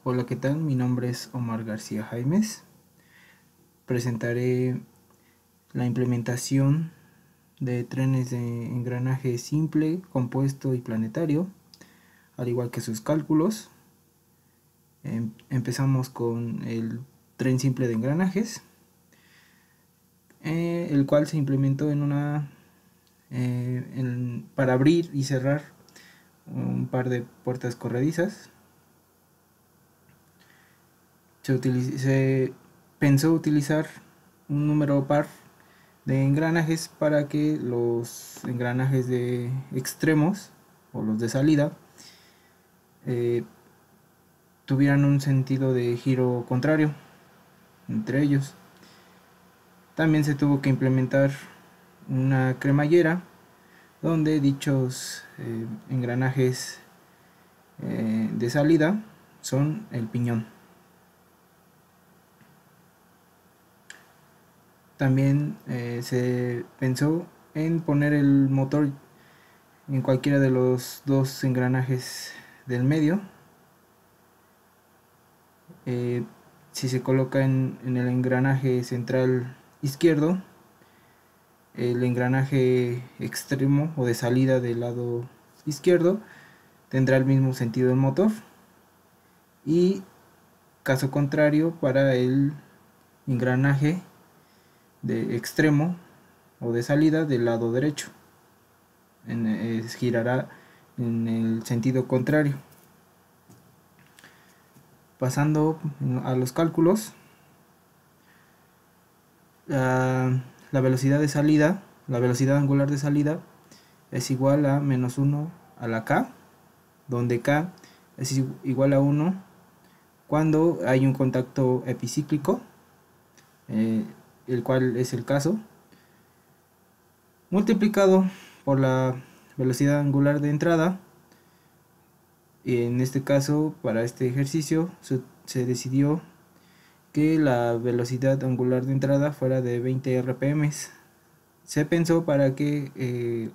Hola, ¿qué tal? Mi nombre es Omar García Jaimes. Presentaré la implementación de trenes de engranaje simple, compuesto y planetario, al igual que sus cálculos. Empezamos con el tren simple de engranajes, el cual se implementó para abrir y cerrar un par de puertas corredizas. Se pensó utilizar un número par de engranajes para que los engranajes de extremos o los de salida eh, tuvieran un sentido de giro contrario entre ellos. También se tuvo que implementar una cremallera donde dichos engranajes de salida son el piñón. También se pensó en poner el motor en cualquiera de los dos engranajes del medio. Si se coloca en el engranaje central izquierdo, el engranaje extremo o de salida del lado izquierdo tendrá el mismo sentido del motor, y caso contrario para el engranaje de extremo o de salida del lado derecho, girará en el sentido contrario. Pasando a los cálculos, la velocidad de salida, la velocidad angular de salida es igual a menos 1 a la k, donde k es igual a 1 cuando hay un contacto epicíclico, el cual es el caso, multiplicado por la velocidad angular de entrada. En este caso, para este ejercicio, se decidió que la velocidad angular de entrada fuera de 20 rpm. Se pensó para que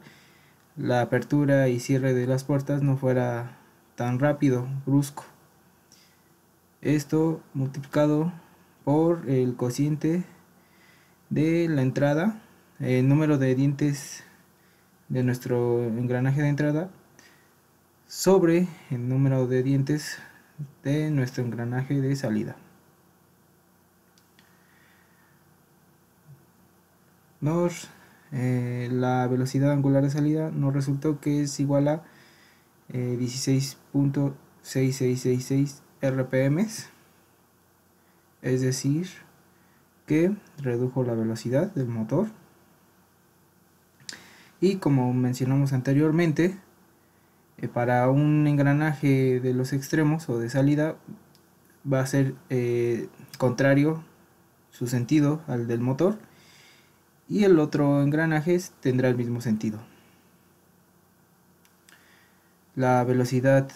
la apertura y cierre de las puertas no fuera tan rápido, brusco. Esto multiplicado por el cociente de la entrada, el número de dientes de nuestro engranaje de entrada, sobre el número de dientes de nuestro engranaje de salida. La velocidad angular de salida nos resultó que es igual a 16.6666 rpm, es decir, que redujo la velocidad del motor. Y como mencionamos anteriormente, para un engranaje de los extremos o de salida va a ser contrario su sentido al del motor, y el otro engranaje tendrá el mismo sentido. La velocidad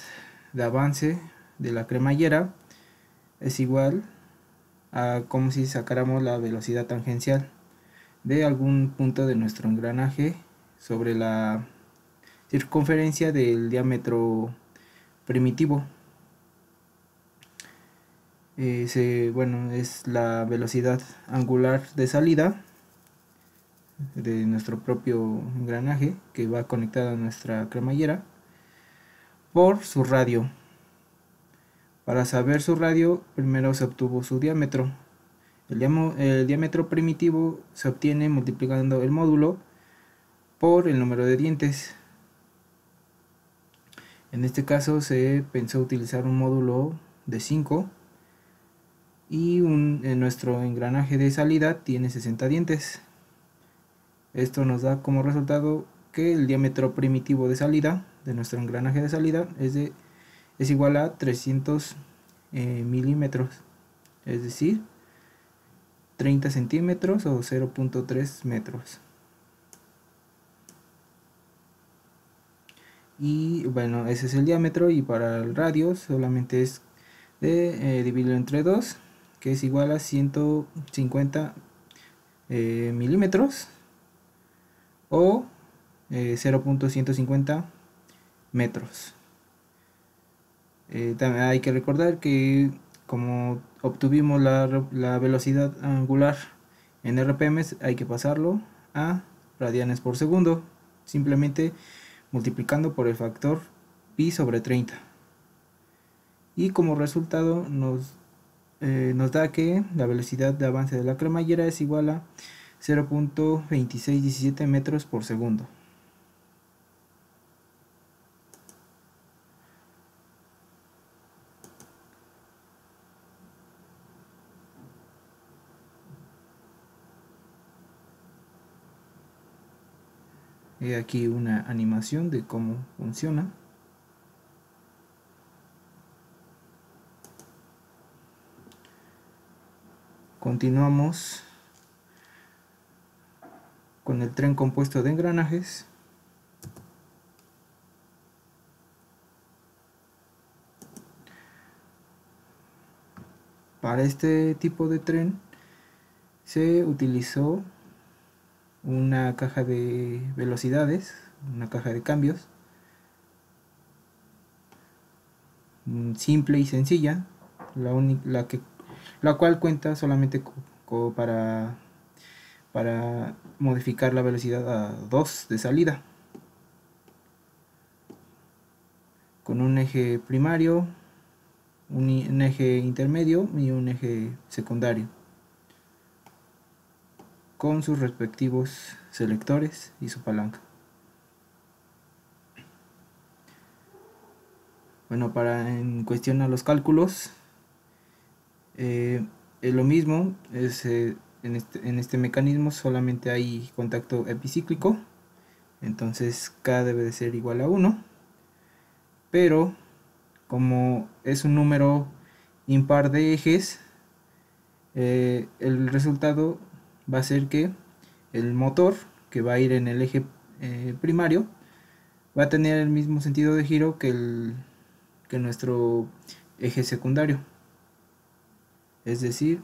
de avance de la cremallera es igual a como si sacáramos la velocidad tangencial de algún punto de nuestro engranaje sobre la circunferencia del diámetro primitivo. Es la velocidad angular de salida de nuestro propio engranaje que va conectado a nuestra cremallera por su radio. Para saber su radio, primero se obtuvo su diámetro. El diámetro primitivo se obtiene multiplicando el módulo por el número de dientes. En este caso se pensó utilizar un módulo de 5, y nuestro engranaje de salida tiene 60 dientes. Esto nos da como resultado que el diámetro primitivo de salida de nuestro engranaje de salida es igual a 300 milímetros, es decir, 30 centímetros o 0.3 metros. Y bueno, ese es el diámetro, y para el radio solamente es de dividirlo entre 2, que es igual a 150 milímetros o 0.150 metros. También hay que recordar que como obtuvimos la velocidad angular en RPM, hay que pasarlo a radianes por segundo, simplemente multiplicando por el factor pi sobre 30. Y como resultado nos da que la velocidad de avance de la cremallera es igual a 0.2617 metros por segundo. He aquí una animación de cómo funciona. Continuamos con el tren compuesto de engranajes. Para este tipo de tren se utilizó una caja de velocidades, una caja de cambios, simple y sencilla, la cual cuenta solamente para modificar la velocidad a 2 de salida, con un eje primario, un eje intermedio y un eje secundario, con sus respectivos selectores y su palanca. Bueno, en cuestión a los cálculos, es lo mismo, en este mecanismo solamente hay contacto epicíclico, entonces K debe de ser igual a 1, pero como es un número impar de ejes, el resultado va a ser que el motor que va a ir en el eje primario va a tener el mismo sentido de giro que nuestro eje secundario, es decir,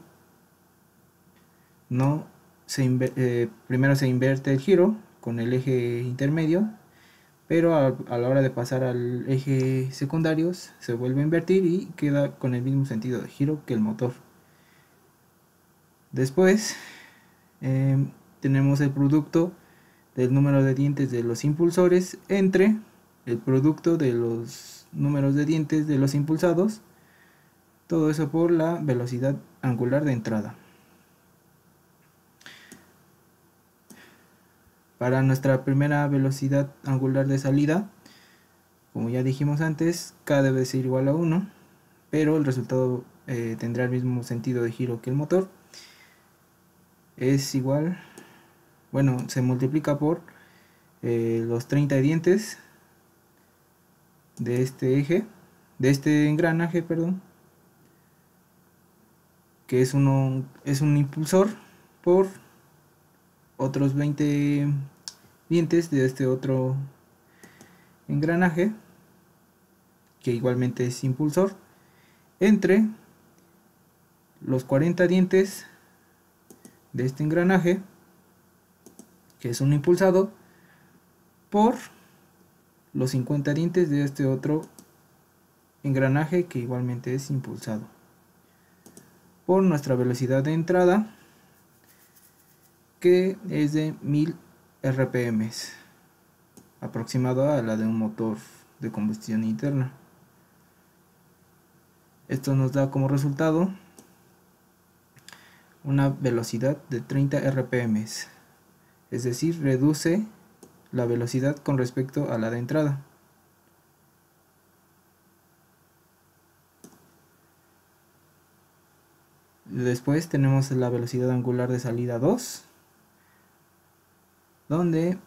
primero se invierte el giro con el eje intermedio, pero a la hora de pasar al eje secundario se vuelve a invertir y queda con el mismo sentido de giro que el motor. Después tenemos el producto del número de dientes de los impulsores entre el producto de los números de dientes de los impulsados, todo eso por la velocidad angular de entrada. Para nuestra primera velocidad angular de salida, como ya dijimos antes, K debe ser igual a 1, pero el resultado tendrá el mismo sentido de giro que el motor. Es igual, bueno, se multiplica por los 30 dientes de este eje, de este engranaje, perdón, que es un impulsor, por otros 20 dientes de este otro engranaje, que igualmente es impulsor, entre los 40 dientes de este engranaje, que es un impulsado, por los 50 dientes de este otro engranaje, que igualmente es impulsado, por nuestra velocidad de entrada, que es de 1000 RPM, aproximado a la de un motor de combustión interna. Esto nos da como resultado una velocidad de 30 RPM, es decir, reduce la velocidad con respecto a la de entrada. Después tenemos la velocidad angular de salida 2, donde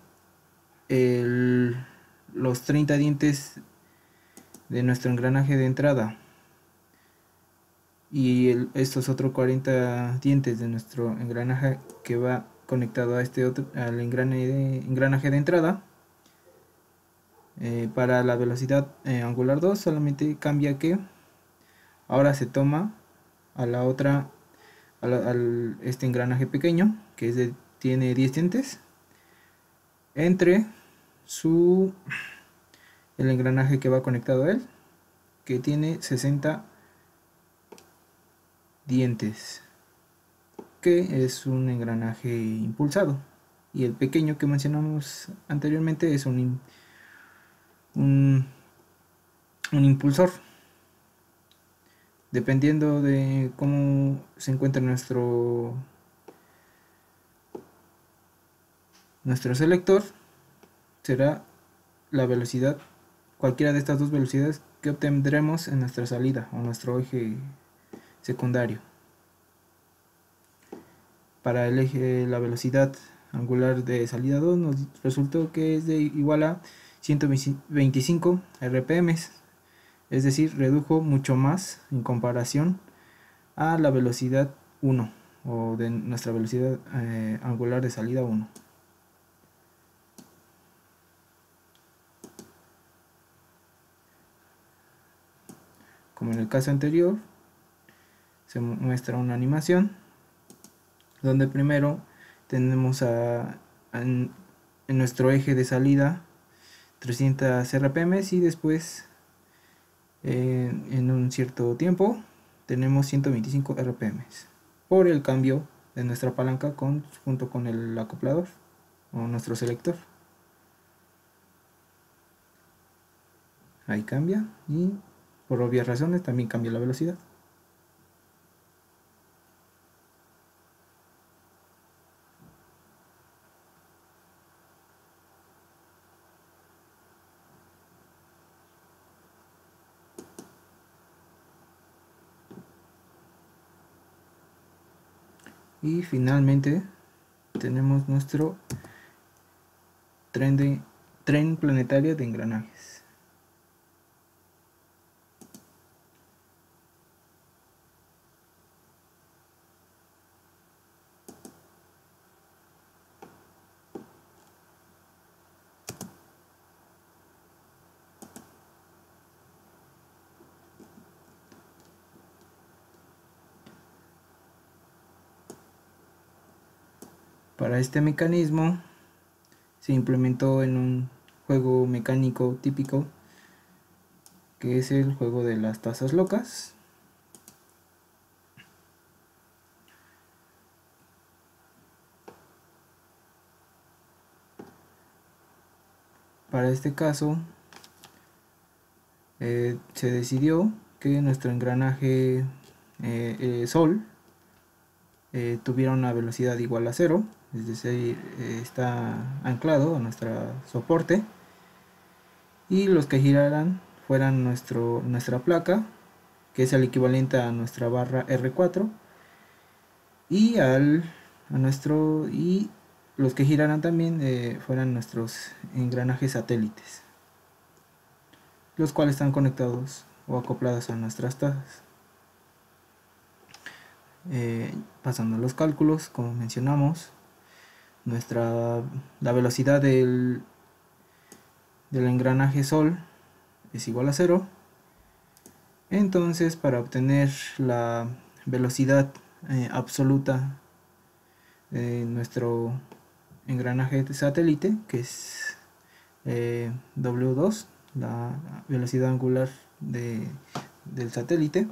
los 30 dientes de nuestro engranaje de entrada y estos otros 40 dientes de nuestro engranaje que va conectado a al engranaje de entrada, para la velocidad angular 2 solamente cambia que ahora se toma a la otra, este engranaje pequeño que tiene 10 dientes, entre el engranaje que va conectado a él, que tiene 60 dientes, que es un engranaje impulsado, y el pequeño que mencionamos anteriormente es un impulsor. Dependiendo de cómo se encuentra nuestro selector, será la velocidad, cualquiera de estas dos velocidades que obtendremos en nuestra salida o nuestro eje secundario. Para el eje, la velocidad angular de salida 2 nos resultó que es igual a 125 RPM, es decir, redujo mucho más en comparación a la velocidad 1 o de nuestra velocidad angular de salida 1. Como en el caso anterior, se muestra una animación donde primero tenemos en nuestro eje de salida 300 RPM y después en un cierto tiempo tenemos 125 RPM por el cambio de nuestra palanca junto con el acoplador o nuestro selector. Ahí cambia, y por obvias razones también cambia la velocidad. Y finalmente tenemos nuestro tren planetario de engranajes. Para este mecanismo se implementó en un juego mecánico típico, que es el juego de las tazas locas. Para este caso se decidió que nuestro engranaje Sol tuviera una velocidad igual a 0, es decir, está anclado a nuestro soporte, y los que giraran fueran nuestra placa, que es el equivalente a nuestra barra R4, y los que giraran también fueran nuestros engranajes satélites, los cuales están conectados o acoplados a nuestras tazas. Pasando a los cálculos, como mencionamos, la velocidad del engranaje Sol es igual a 0. Entonces, para obtener la velocidad absoluta de nuestro engranaje de satélite, que es W2, la velocidad angular del satélite,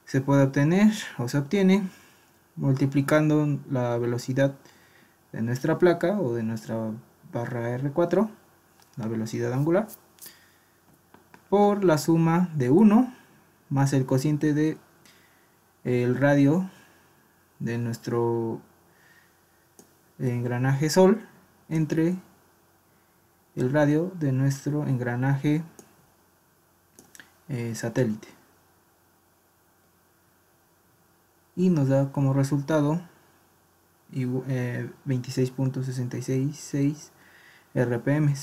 se puede obtener o se obtiene multiplicando la velocidad de nuestra placa o de nuestra barra R4, la velocidad angular, por la suma de 1 más el cociente de el radio de nuestro engranaje Sol entre el radio de nuestro engranaje satélite, y nos da como resultado 26.666 RPM.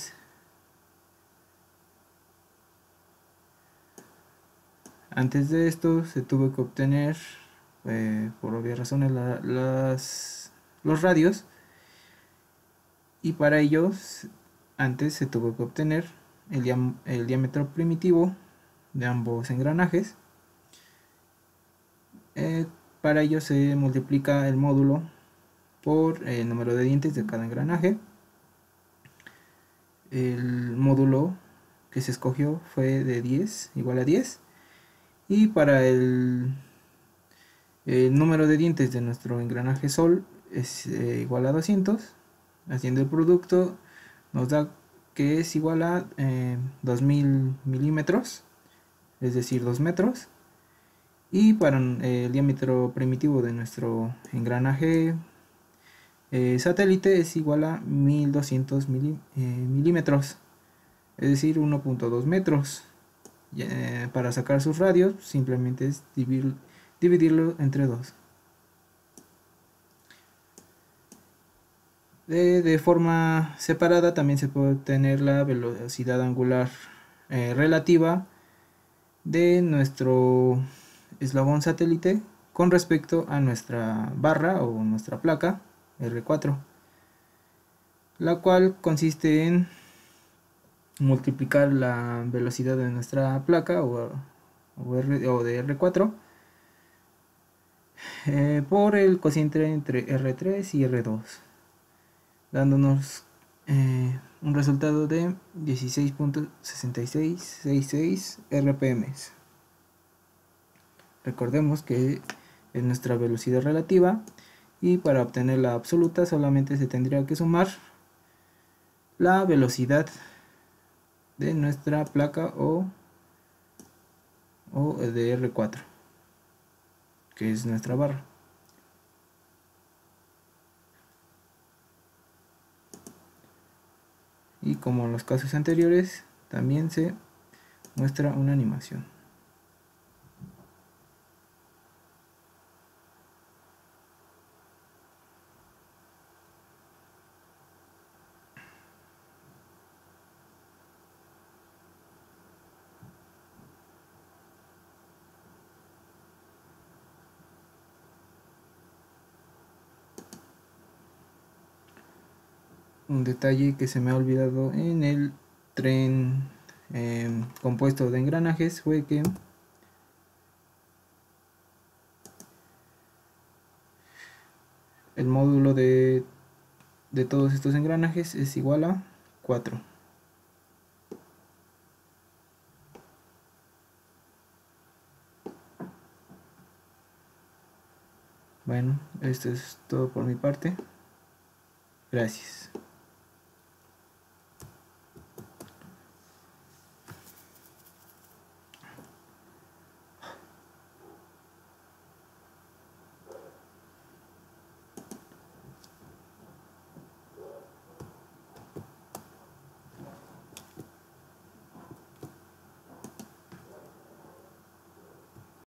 Antes de esto se tuvo que obtener, por obvias razones, los radios, y para ellos antes se tuvo que obtener el diámetro primitivo de ambos engranajes. Para ello se multiplica el módulo por el número de dientes de cada engranaje. El módulo que se escogió fue de 10, igual a 10. Y para el número de dientes de nuestro engranaje Sol es igual a 200. Haciendo el producto nos da que es igual a 2000 milímetros, es decir, 2 metros. Y para el diámetro primitivo de nuestro engranaje satélite es igual a 1200 milímetros, es decir, 1.2 metros. Para sacar sus radios simplemente es dividirlo entre 2. De forma separada también se puede obtener la velocidad angular relativa de nuestro eslabón satélite con respecto a nuestra barra o nuestra placa R4, la cual consiste en multiplicar la velocidad de nuestra placa o de R4 por el cociente entre R3 y R2, dándonos un resultado de 16.6666 RPM. Recordemos que es nuestra velocidad relativa y para obtener la absoluta solamente se tendría que sumar la velocidad de nuestra placa o de R4, que es nuestra barra. Y como en los casos anteriores, también se muestra una animación. Un detalle que se me ha olvidado en el tren compuesto de engranajes fue que el módulo de todos estos engranajes es igual a 4. Bueno, esto es todo por mi parte. Gracias.